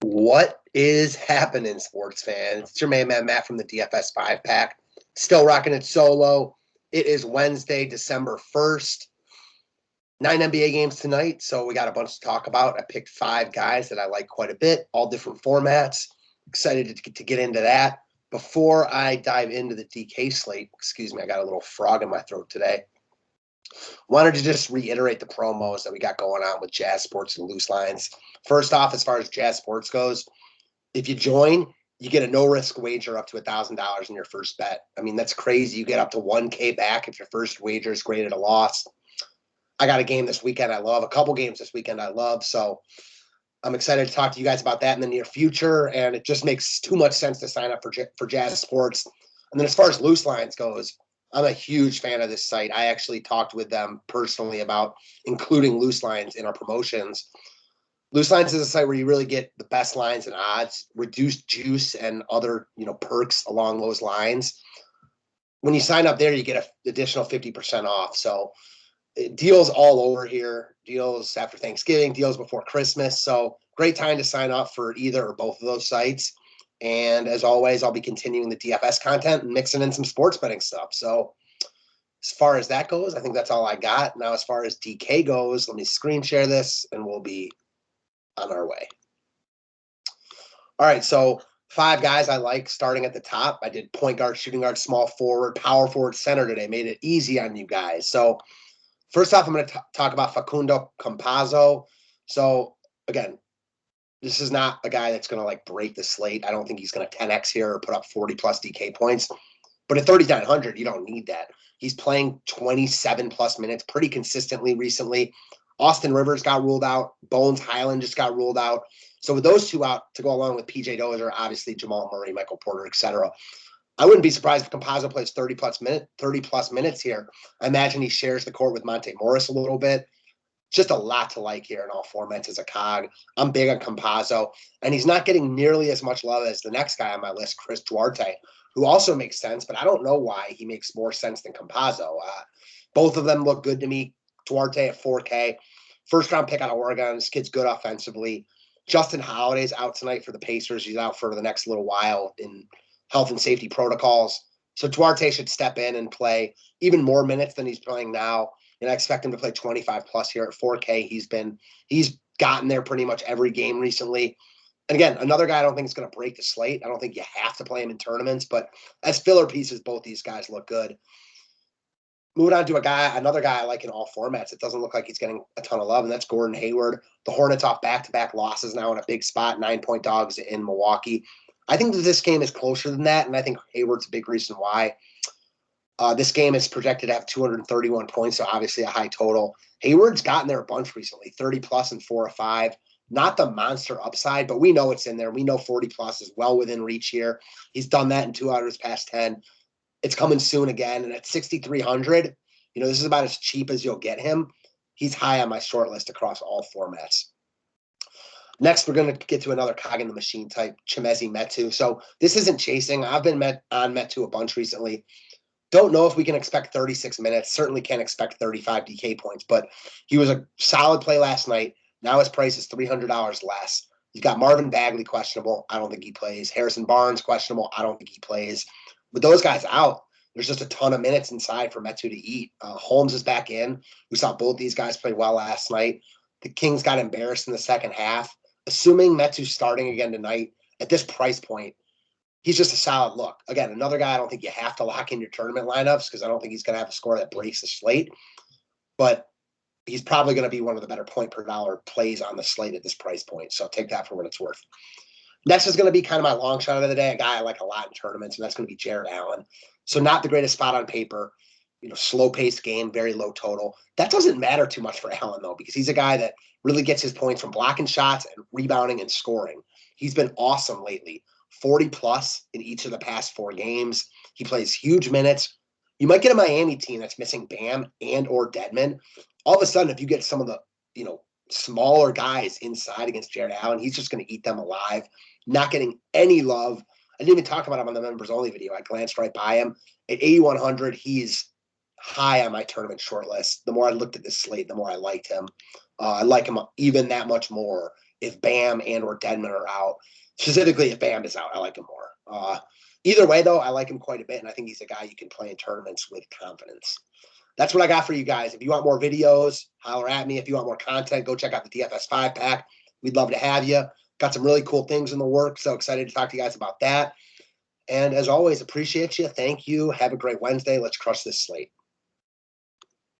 What is happening, sports fans? It's your main man, Matt, from the DFS 5-pack. Still rocking it solo. It is Wednesday, December 1st. 9 NBA games tonight, so we got a bunch to talk about. I picked 5 guys that I like quite a bit, all different formats. Excited to get into that. Before I dive into the DK slate, excuse me, I got a little frog in my throat today. Wanted to just reiterate the promos that we got going on with Jazz Sports and Loose Lines. First off, as far as Jazz Sports goes, if you join, you get a no-risk wager up to $1,000 in your first bet. I mean, that's crazy. You get up to $1K back if your first wager is graded a loss. I got a game this weekend I love, a couple games this weekend I love, so I'm excited to talk to you guys about that in the near future, and it just makes too much sense to sign up for Jazz Sports. And then as far as Loose Lines goes, I'm a huge fan of this site. I actually talked with them personally about including Loose Lines in our promotions. Loose Lines is a site where you really get the best lines and odds, reduced juice, and other perks along those lines. When you sign up there, you get an additional 50% off. So deals all over here, deals after Thanksgiving, deals before Christmas. So great time to sign up for either or both of those sites. And as always, I'll be continuing the DFS content and mixing in some sports betting stuff. So as far as that goes, I think that's all I got. Now, as far as DK goes, let me screen share this and we'll be on our way. All right, so 5 guys I like starting at the top. I did point guard, shooting guard, small forward, power forward, center today. Made it easy on you guys. So first off, I'm going to talk about Facundo Campazzo. So again, this is not a guy that's going to break the slate. I don't think he's going to 10x here or put up 40 plus DK points. But at 3,900, you don't need that. He's playing 27 plus minutes pretty consistently recently. Austin Rivers got ruled out. Bones Highland just got ruled out. So with those two out to go along with PJ Dozier, obviously Jamal Murray, Michael Porter, etc., I wouldn't be surprised if Campazzo plays 30 plus minutes here. I imagine he shares the court with Monte Morris a little bit. Just a lot to like here in all formats as a cog. I'm big on Campazzo, and he's not getting nearly as much love as the next guy on my list, Chris Duarte, who also makes sense, but I don't know why he makes more sense than Campazzo. Both of them look good to me. Duarte at 4K. First-round pick out of Oregon. This kid's good offensively. Justin Holiday's out tonight for the Pacers. He's out for the next little while in health and safety protocols. So Duarte should step in and play even more minutes than he's playing now. And I expect him to play 25 plus here at 4K. He's gotten there pretty much every game recently. And again, another guy I don't think is going to break the slate. I don't think you have to play him in tournaments, but as filler pieces, both these guys look good. Moving on to another guy I like in all formats. It doesn't look like he's getting a ton of love, and that's Gordon Hayward. The Hornets off back-to-back losses now in a big spot, 9-point dogs in Milwaukee. I think that this game is closer than that, and I think Hayward's a big reason why. This game is projected to have 231 points, so obviously a high total. Hayward's gotten there a bunch recently, 30 plus and 4 or 5. Not the monster upside, but we know it's in there. We know 40 plus is well within reach here. He's done that in 2 out of his past 10. It's coming soon again. And at 6,300, this is about as cheap as you'll get him. He's high on my short list across all formats. Next, we're going to get to another cog in the machine type, Chimezie Metu. So this isn't chasing. I've been on Metu a bunch recently. Don't know if we can expect 36 minutes. Certainly can't expect 35 DK points, but he was a solid play last night. Now his price is $300 less. You've got Marvin Bagley questionable. I don't think he plays. Harrison Barnes questionable. I don't think he plays. With those guys out, there's just a ton of minutes inside for Metu to eat. Holmes is back in. We saw both these guys play well last night. The Kings got embarrassed in the second half. Assuming Metu's starting again tonight, at this price point, he's just a solid look. Again, another guy I don't think you have to lock in your tournament lineups because I don't think he's going to have a score that breaks the slate. But he's probably going to be one of the better point per dollar plays on the slate at this price point. So take that for what it's worth. Next is going to be kind of my long shot of the day, a guy I like a lot in tournaments, and that's going to be Jared Allen. So not the greatest spot on paper, slow-paced game, very low total. That doesn't matter too much for Allen, though, because he's a guy that really gets his points from blocking shots and rebounding and scoring. He's been awesome lately. 40 plus in each of the past 4 games. He plays huge minutes. You might get a Miami team that's missing Bam and or Dedmon. All of a sudden, if you get some of the, smaller guys inside against Jared Allen, he's just going to eat them alive. Not getting any love. I didn't even talk about him on the members only video. I glanced right by him. At 8,100, he's high on my tournament short list. The more I looked at this slate, the more I liked him. I like him even that much more if Bam and or Dedmon are out. Specifically, if Bam is out, I like him more. Either way, though, I like him quite a bit, and I think he's a guy you can play in tournaments with confidence. That's what I got for you guys. If you want more videos, holler at me. If you want more content, go check out the DFS 5-pack. We'd love to have you. Got some really cool things in the works, so excited to talk to you guys about that. And as always, appreciate you. Thank you. Have a great Wednesday. Let's crush this slate.